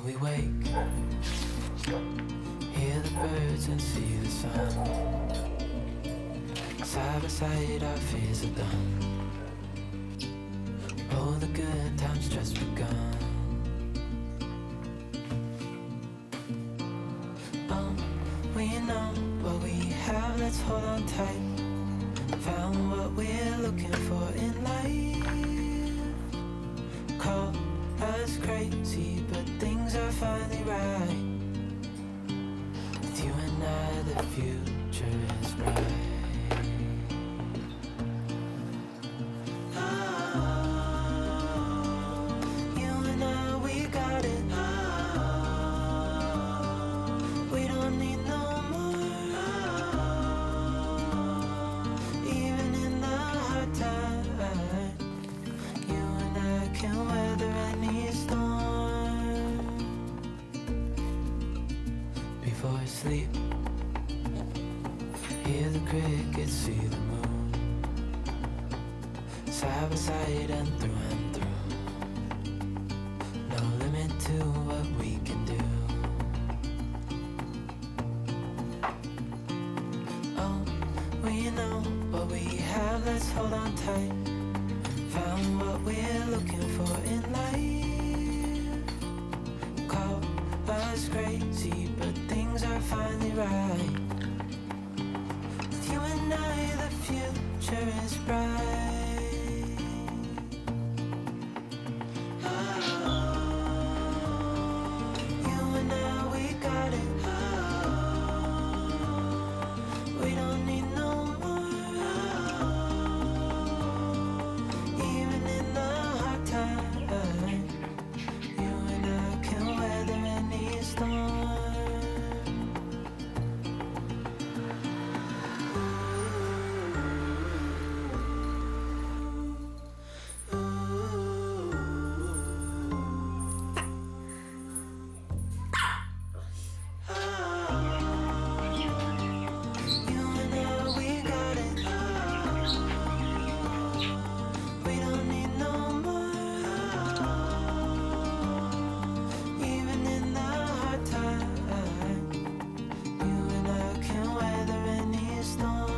we wake, hear the birds and see the sun. Side by side our fears are done. Oh, the good times just begun. We know what we have, let's hold on tight. Found what we're looking for in life. Call us crazy, but things are finally right. With you and I, the future is bright. You and I, we got it. We don't need no more. Even in the hard time, you and I can weather any storm. Before I sleep, hear the crickets, see the moon. Side by side and through. No limit to what we can do. Oh, we know what we have, let's hold on tight. Found what we're looking for in life. Call us crazy, but things are finally right. With you and I, the future is bright. You and I, we got it. We don't need no more. Even in the hard time, you and I can weather any storm. You and I, we got it. We don't need no more. Even in the hard time, you and I can weather any storm.